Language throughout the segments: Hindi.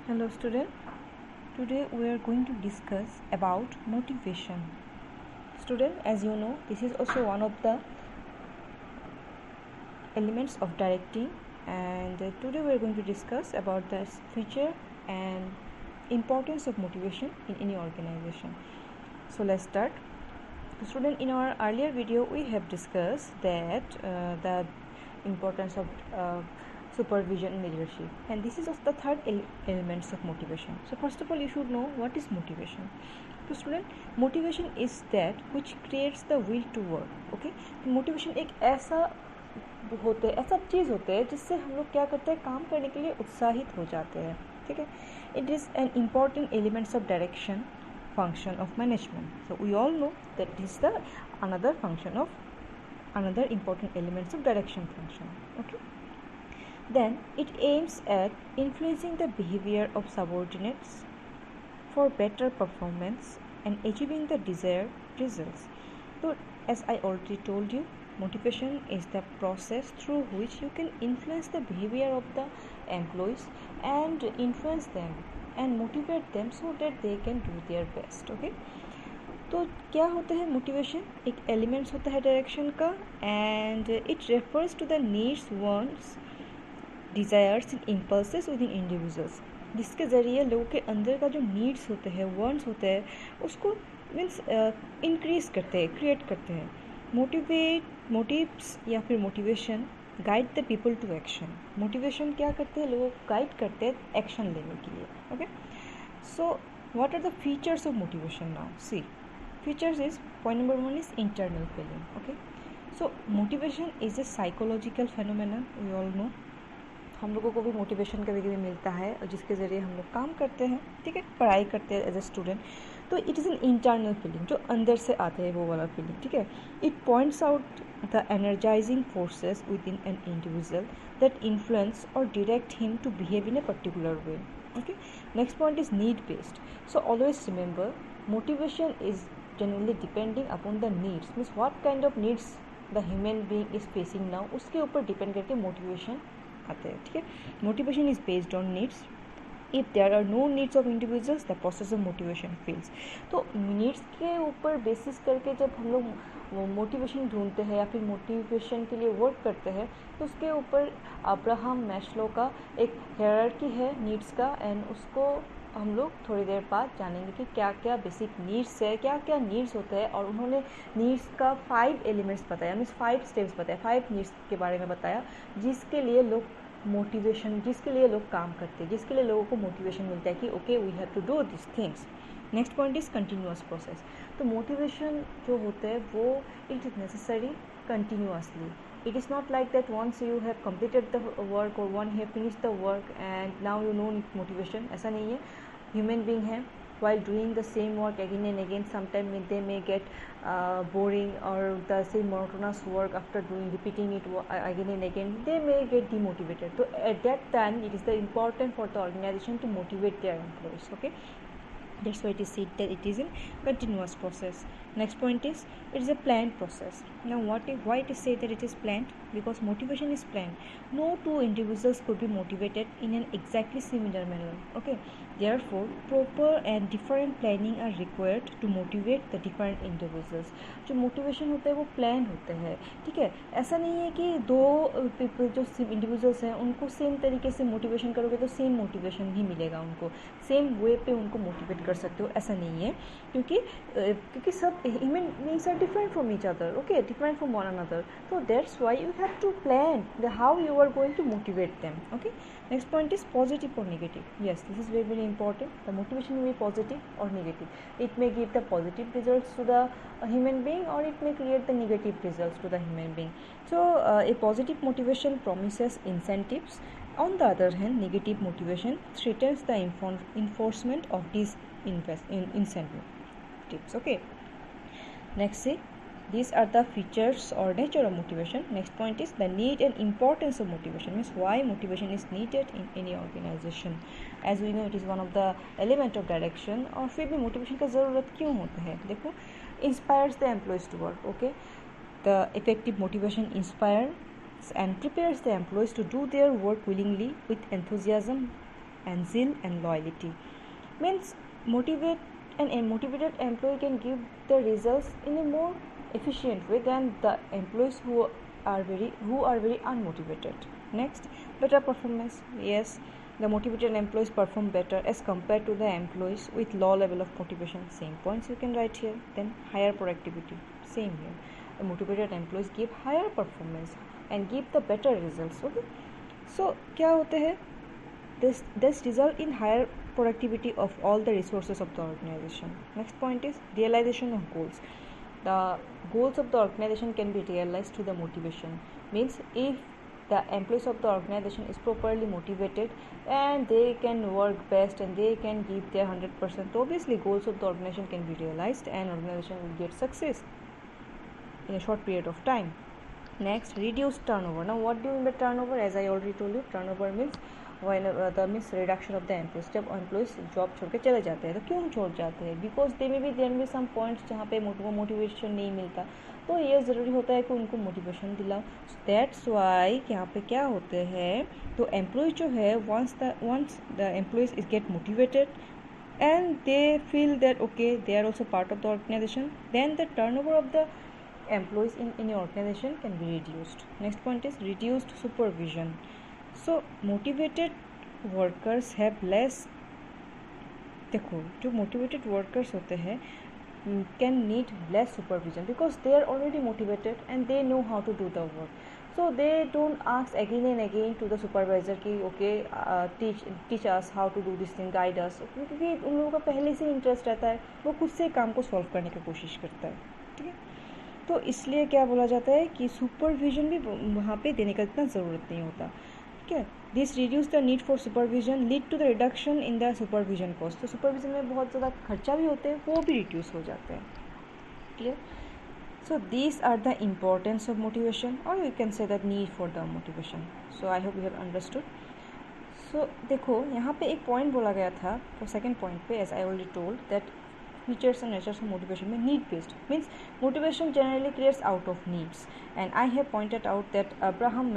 Hello student, today we are going to discuss about motivation. Student, as you know, this is also one of the elements of directing, and today we are going to discuss about the feature and importance of motivation in any organization. So let's start. Student, in our earlier video we have discussed that the importance of supervision and leadership, and this is also the third elements of motivation. So first of all, you should know what is motivation. So student, motivation is that which creates the will to work. Okay, motivation एक ऐसा चीज़ होते हैं जिससे हम लोग क्या करते हैं, काम करने के लिए उत्साहित हो जाते हैं. ठीक है, it is an important elements of direction function of management. So we all know that this is the another important elements of direction function. Okay, then it aims at influencing the behavior of subordinates for better performance and achieving the desired results. So as I already told you, motivation is the process through which you can influence the behavior of the employees and influence them and motivate them so that they can do their best. Okay, तो क्या होता है मोटिवेशन? एक एलिमेंट्स होता है डायरेक्शन का, and it refers to the needs, wants, desires and impulses within individuals, जिसके ज़रिए लोगों के अंदर का जो नीड्स होते हैं, वांट्स होते हैं, उसको मीन्स इंक्रीज़ करते हैं, क्रिएट करते हैं. मोटिव्स या फिर motivation guide the people to action. Motivation क्या करते हैं, लोगों को गाइड करते हैं एक्शन लेने के लिए. Okay, so what are the features of motivation now? See, features is point number 1 is internal feeling. Okay, so motivation is a psychological phenomena. We all know, हम लोगों को भी मोटिवेशन कभी कभी मिलता है और जिसके ज़रिए हम लोग काम करते हैं. ठीक है, पढ़ाई करते हैं एज ए स्टूडेंट. तो it is an internal feeling, जो अंदर से आते हैं वो वाला फीलिंग. ठीक है, it points out the energizing forces within an individual that influence or direct him to behave in a particular way. Okay, next point is need based. So always remember, motivation is generally depending upon the needs, means what kind of needs the human being is facing now, उसके ऊपर डिपेंड करके मोटिवेशन आते हैं. ठीक है, motivation is based on needs. If there are no needs of individuals, the process of motivation fails. तो नीड्स के ऊपर बेसिस करके जब हम लोग मोटिवेशन ढूंढते हैं या फिर मोटिवेशन के लिए वर्क करते हैं, तो उसके ऊपर अब्राहम मैस्लो का एक हायरार्की है नीड्स का, एंड उसको हम लोग थोड़ी देर बाद जानेंगे कि क्या क्या बेसिक नीड्स है, क्या क्या नीड्स होते हैं. और उन्होंने नीड्स का 5 एलिमेंट्स बताया, मीन्स 5 स्टेप्स बताया, 5 नीड्स के बारे में बताया, जिसके लिए लोग मोटिवेशन, जिसके लिए लोग काम करते हैं, जिसके लिए लोगों को मोटिवेशन मिलता है कि okay we have to do this things. Next point is continuous process. तो मोटिवेशन जो होता है वो it is necessary continuously. It is not like that once you have completed the work or once you have finished the work and now you know motivation. ऐसा नहीं है. Human being है, while doing the same work again and again, sometimes they may get boring, or the same monotonous work after repeating it again and again, they may get demotivated. So at that time it is important for the organization to motivate their employees. Okay, that's why it is said that it is a continuous process. Next point is it is a planned process. Now why it is said that it is planned? Because motivation is planned. No two individuals could be motivated in an exactly similar manner. Okay, therefore proper and different planning are required to motivate the different individuals. जो मोटिवेशन होता है वो प्लान होते हैं. ठीक है, ऐसा नहीं है कि दो पीपल जो इंडिविजुअल्स हैं उनको सेम तरीके से मोटिवेशन करोगे तो सेम मोटिवेशन भी मिलेगा, उनको सेम वे पे उनको मोटिवेट कर सकते हो, ऐसा नहीं है. क्योंकि सब human beings are different from each other. Okay, different from one another. So that's why you have to plan how you are going to motivate them. Okay, next point is positive or negative. Yes, this is very very important. The motivation will be positive or negative. It may give the positive results to the human being, or it may create the negative results to the human being. So a positive motivation promises incentives. On the other hand, negative motivation threatens the enforcement of these incentives. Okay, next see, these are the features or nature of motivation. Next point is the need and importance of motivation, means why motivation is needed in any organization. As we know, it is one of the element of direction. और फिर भी मोटिवेशन का ज़रूरत क्यों होता है? देखो, inspires the employees to work. Okay, the effective motivation inspires and prepares the employees to do their work willingly with enthusiasm and zeal and loyalty. Means motivated employee can give the results in a more efficient way than the employees who are very unmotivated. Next, better performance. Yes, the motivated employees perform better as compared to the employees with low level of motivation. Same points you can write here. Then higher productivity. Same here. The motivated employees give higher performance and give the better results. Okay. So क्या होते हैं? This result in higher productivity of all the resources of the organization. Next point is realization of goals. The goals of the organization can be realized through the motivation. Means if the employees of the organization is properly motivated and they can work best and they can give their 100%, obviously goals of the organization can be realized and organization will get success in a short period of time. Next, reduce turnover. Now what do you mean by turnover? As I already told you, turnover means when means reduction of the employees. जब employees जॉब छोड़ के चले जाते हैं तो क्यों छोड़ जाते हैं? बिकॉज दे में भी देर में सम पॉइंट्स जहाँ पे वो मोटिवेशन नहीं मिलता, तो ये ज़रूरी होता है कि उनको मोटिवेशन दिलाओ. दैट्स वाई यहाँ पे क्या होते हैं, तो एम्प्लॉयज जो है once the employees is get motivated and they feel that okay they are also part of the organization, then the turnover of the employees in your organization can be reduced. Next point is reduced supervision. So motivated workers have less. देखो जो motivated workers होते हैं can need less supervision because they are already motivated and they know how to do the work. So they don't ask again and again to the supervisor कि okay teach us how to do this thing, guide us, क्योंकि उन लोगों का पहले से इंटरेस्ट रहता है, वो खुद से काम को सॉल्व करने की कोशिश करता है. ठीक है, तो इसलिए क्या बोला जाता है कि सुपरविजन भी वहाँ पे देने का इतना ज़रूरत नहीं होता. ठीक है, this reduce the need for supervision lead to the reduction in the supervision cost. तो सुपरविजन में बहुत ज़्यादा खर्चा भी होते हैं, वो भी रिड्यूस हो जाते हैं. Clear? So these are the importance of motivation और you can say the need for the motivation. So I hope you have understood. So देखो यहाँ पे एक पॉइंट बोला गया था फॉर सेकेंड पॉइंट पे, as I already told that features and natures of motivation में need based means motivation generally creates out of needs, and I have pointed out that Abraham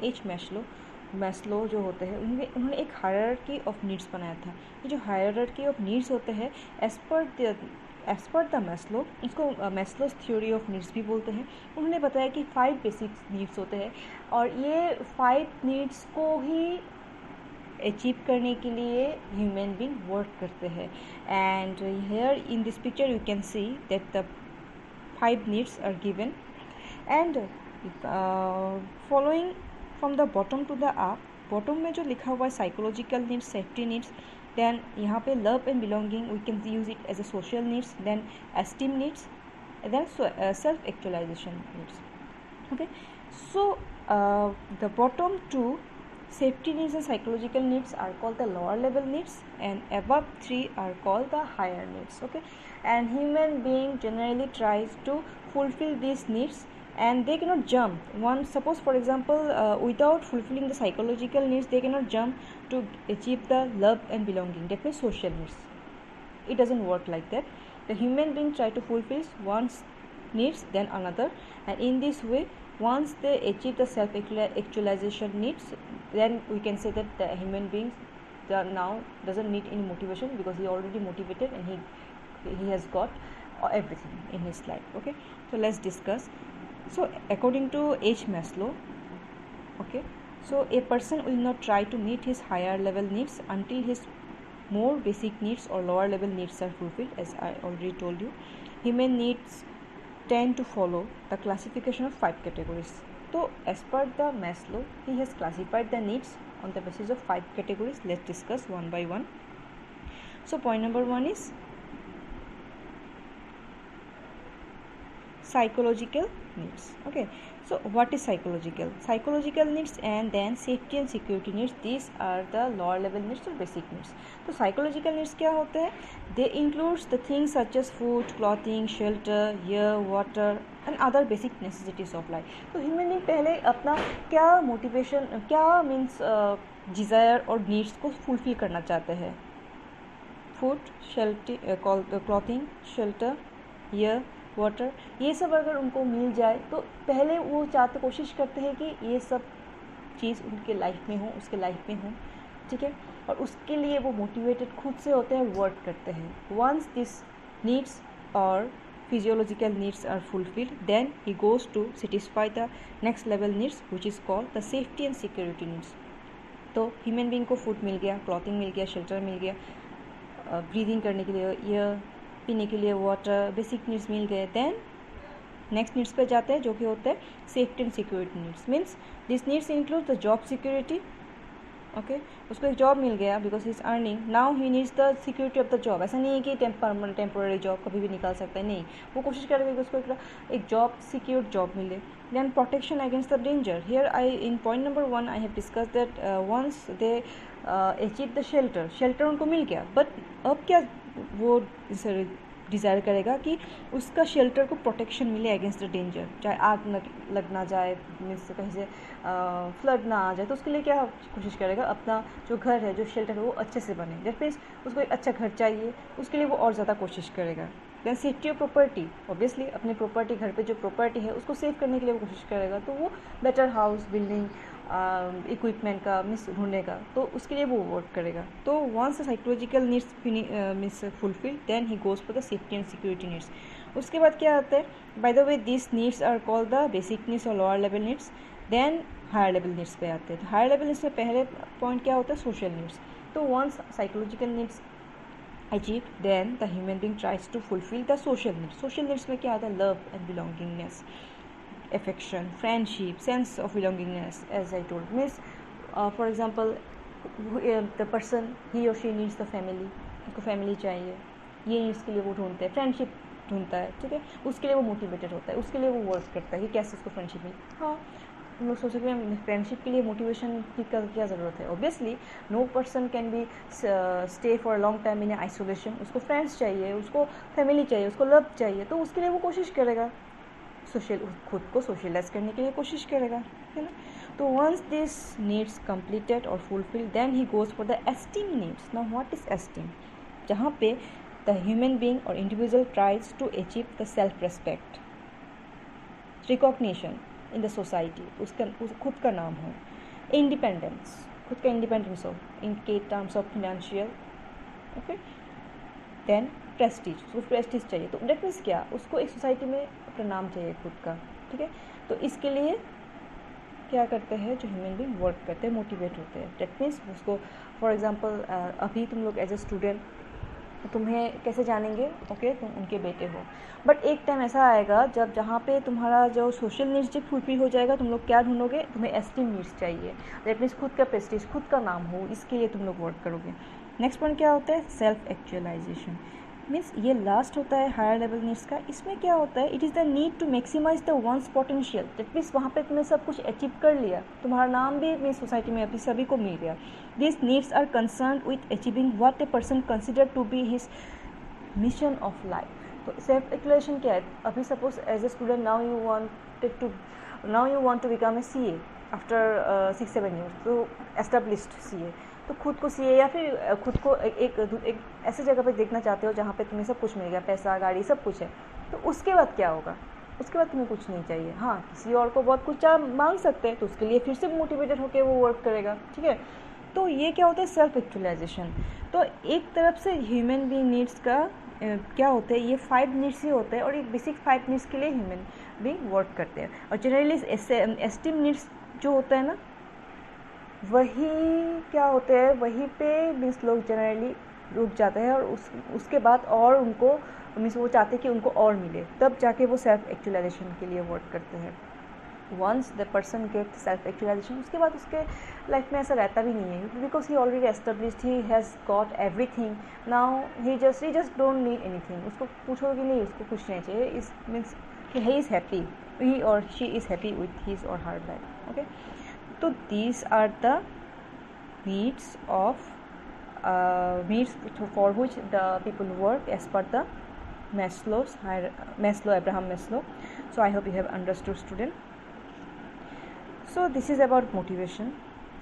H. Maslow जो होते हैं उन्होंने एक हायरार्की ऑफ नीड्स बनाया था. ये जो हायरार्की ऑफ नीड्स होते हैं एज पर द मैस्लो, इसको मैस्लोस थ्योरी ऑफ नीड्स भी बोलते हैं. उन्होंने बताया कि 5 बेसिक नीड्स होते हैं और ये 5 नीड्स को ही अचीव करने के लिए ह्यूमन बींग वर्क करते हैं. And here in this picture you can see that the 5 needs are given and following from the bottom to the up. Bottom में जो लिखा हुआ है psychological needs, safety needs, then यहाँ पे love and belonging we can use it as a social needs, then esteem needs, then self actualisation needs. Okay, so the bottom 2 safety needs and psychological needs are called the lower level needs and above 3 are called the higher needs. Okay, and human being generally tries to fulfill these needs and they cannot jump. One suppose for example without fulfilling the psychological needs they cannot jump to achieve the love and belonging, that means social needs. It doesn't work like that. The human being try to fulfill one needs then another, and in this way once they achieve the self actualization needs, then we can say that the human beings now doesn't need any motivation because he already motivated and he has got everything in his life. Okay, so let's discuss. So according to H. Maslow, okay, so a person will not try to meet his higher level needs until his more basic needs or lower level needs are fulfilled. As I already told you, human needs tend to follow the classification of 5 categories. So as per the Maslow, he has classified the needs on the basis of 5 categories. Let's discuss one by one. So point number 1 is psychological needs. Okay, so what is psychological needs and then safety and security needs, these are the lower level needs or basic needs. तो psychological needs क्या होते हैं? They includes the things such as food, clothing, shelter, air, water and other basic necessities of life. तो human being पहले अपना क्या motivation क्या means desire और needs को fulfill करना चाहते हैं. food, shelter, clothing, shelter, air, water, ये सब अगर उनको मिल जाए तो पहले वो कोशिश करते हैं कि ये सब चीज़ उनके लाइफ में हो, उसके लाइफ में हो, ठीक है, और उसके लिए वो मोटिवेटेड खुद से होते हैं, वर्क करते हैं. वंस दिस नीड्स और physiological needs are fulfilled, then he goes to satisfy the next level needs, which is called the safety and security needs. तो ह्यूमन बीइंग को फूड मिल गया, क्लॉथिंग मिल गया, शेल्टर मिल गया, ब्रीदिंग करने के लिए एयर, पीने के लिए वाटर, बेसिक नीड्स मिल गए. देन नेक्स्ट नीड्स पे जाते हैं जो कि होता है safety and security needs. Means this needs include the job security. Okay, उसको एक जॉब मिल गया because he is earning, now he needs the security of the job. ऐसा नहीं है कि टेम्पोररी जॉब कभी भी निकाल सकता है, नहीं, वो कोशिश करेगा कि उसको एक जॉब, सिक्योर जॉब मिले. Then protection against the danger. Here I in point number 1 I have discuss that once they achieve the shelter उनको मिल गया, बट अब क्या वो डिज़ायर करेगा कि उसका शेल्टर को प्रोटेक्शन मिले अगेंस्ट द डेंजर, चाहे आग लग ना जाए, मीन्स कहीं से फ्लड ना आ जाए, तो उसके लिए क्या कोशिश करेगा, अपना जो घर है, जो शेल्टर है, वो अच्छे से बने. दैट मीन्स उसको एक अच्छा घर चाहिए, उसके लिए वो और ज़्यादा कोशिश करेगा. Then safety of property. Obviously अपनी प्रॉपर्टी, घर पे जो प्रॉपर्टी है उसको सेव करने के लिए वो कोशिश करेगा, तो वो बेटर हाउस, बिल्डिंग, इक्विपमेंट का मिस ढूंढने का, तो उसके लिए वो वर्क करेगा. तो once psychological needs miss fulfil, then he goes for the safety and security needs. उसके बाद क्या आता है, by the way this needs are called the basic needs और lower level needs. Then higher level needs पे आते हैं. तो हायर लेवल नीड्स में पहले पॉइंट क्या होता है, सोशल नीड्स. तो once psychological needs achieve, then the human being tries to fulfil the social needs. Social needs में क्या आता है, love and belongingness, affection, friendship, sense of belongingness, as I told. Means for example the person, he or she needs the family, उसको फैमिली चाहिए, ये नीड्स के लिए वो ढूंढते हैं. फ्रेंडशिप ढूंढता है, ठीक है, उसके लिए वो मोटिवेटेड होता है, उसके लिए वो वर्क करता है कि कैसे उसको फ्रेंडशिप मिले. हाँ, हम लोग सोच सकते हैं फ्रेंडशिप के लिए मोटिवेशन की क्या ज़रूरत है. Obviously no person can be stay for long time in isolation. उसको फ्रेंड्स चाहिए, उसको फैमिली चाहिए, उसको लव चाहिए, तो उसके लिए वो कोशिश करेगा, खुद को सोशलाइज करने के लिए कोशिश करेगा, है ना. तो वंस दिस नीड्स कंप्लीटेड और fulfil, then he goes for the esteem needs. Now what is esteem, जहाँ पे द ह्यूमन बीइंग और individual tries to achieve the self respect, recognition in the society, उसका खुद का नाम हो, इंडिपेंडेंस, खुद का इंडिपेंडेंस हो इन के terms of financial. Okay, then prestige, उसको प्रेस्टीज चाहिए. तो डेट मीन्स क्या, उसको एक सोसाइटी में अपना नाम चाहिए खुद का, ठीक है. तो इसके लिए क्या करते हैं, जो ह्यूमन बीइंग वर्क करते हैं, मोटिवेट होते हैं. डेट मीन्स उसको फॉर एग्जांपल अभी तुम लोग एज ए स्टूडेंट, तुम्हें कैसे जानेंगे, ओके, तुम उनके बेटे हो, बट एक टाइम ऐसा आएगा जब जहाँ पे तुम्हारा जो सोशल नीड्स जब फुलफिल हो जाएगा, तुम लोग क्या ढूंढोगे, तुम्हें एस्टीम नीड्स चाहिए. दैट मीन्स खुद का प्रेस्टीज, खुद का नाम हो, इसके लिए तुम लोग वर्क करोगे. नेक्स्ट पॉइंट क्या होता है, सेल्फ एक्चुअलाइजेशन. मीन्स ये लास्ट होता है हायर लेवल नीड्स का. इसमें क्या होता है, it is the need to maximise the one's potential. That means वहाँ पे तुमने सब कुछ अचीव कर लिया, तुम्हारा नाम भी मीन्स सोसाइटी में अभी सभी को मिल गया. This needs are concern with achieving what a person consider to be his mission of life. तो सेल्फ एक्चुअलाइजेशन क्या है, अभी suppose as a student now you want to become a CA after 6-7 years, तो एस्टेब्लिश्ड CA. तो खुद को CA या फिर खुद को एक ऐसी जगह पे देखना चाहते हो जहाँ पे तुम्हें सब कुछ मिल गया, पैसा, गाड़ी, सब कुछ है. तो उसके बाद क्या होगा, उसके बाद तुम्हें कुछ नहीं चाहिए. हाँ, किसी और को बहुत कुछ मांग सकते हैं, तो उसके लिए फिर से मोटिवेटेड होकर वो वर्क करेगा, ठीक है. तो ये क्या होता है, सेल्फ एक्चुअलाइजेशन. तो एक तरफ से ह्यूमन बीइंग नीड्स का क्या होता है, ये 5 नीड्स ही होते हैं, और एक बेसिक 5 नीड्स के लिए ह्यूमन बीइंग वर्क करते हैं. और जनरली एस्टीम नीड्स जो होता है ना, वही क्या होते हैं, वहीं पे मीन्स लोग जनरली रुक जाते हैं, और उसके बाद और उनको मीन्स वो चाहते हैं कि उनको और मिले, तब जाके वो सेल्फ एक्चुअलाइजेशन के लिए वर्क करते हैं. Once the person get self actualisation, उसके बाद उसके लाइफ में ऐसा रहता भी नहीं है, because he already established, he has got everything. Now he just don't need anything. उसको पूछो कि नहीं, उसको कुछ नहीं चाहिए. इस मीन्स ही इज़ हैप्पी, ही और she is happy with his और हर लाइफ. ओके, तो these are the needs for which the people work as per the Abraham Maslow. So I hope you have understood, student. So this is about motivation.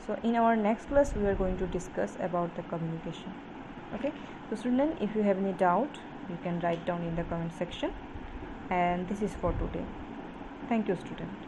So in our next class we are going to discuss about the communication. Okay, so student, if you have any doubt, you can write down in the comment section. And this is for today. Thank you, student.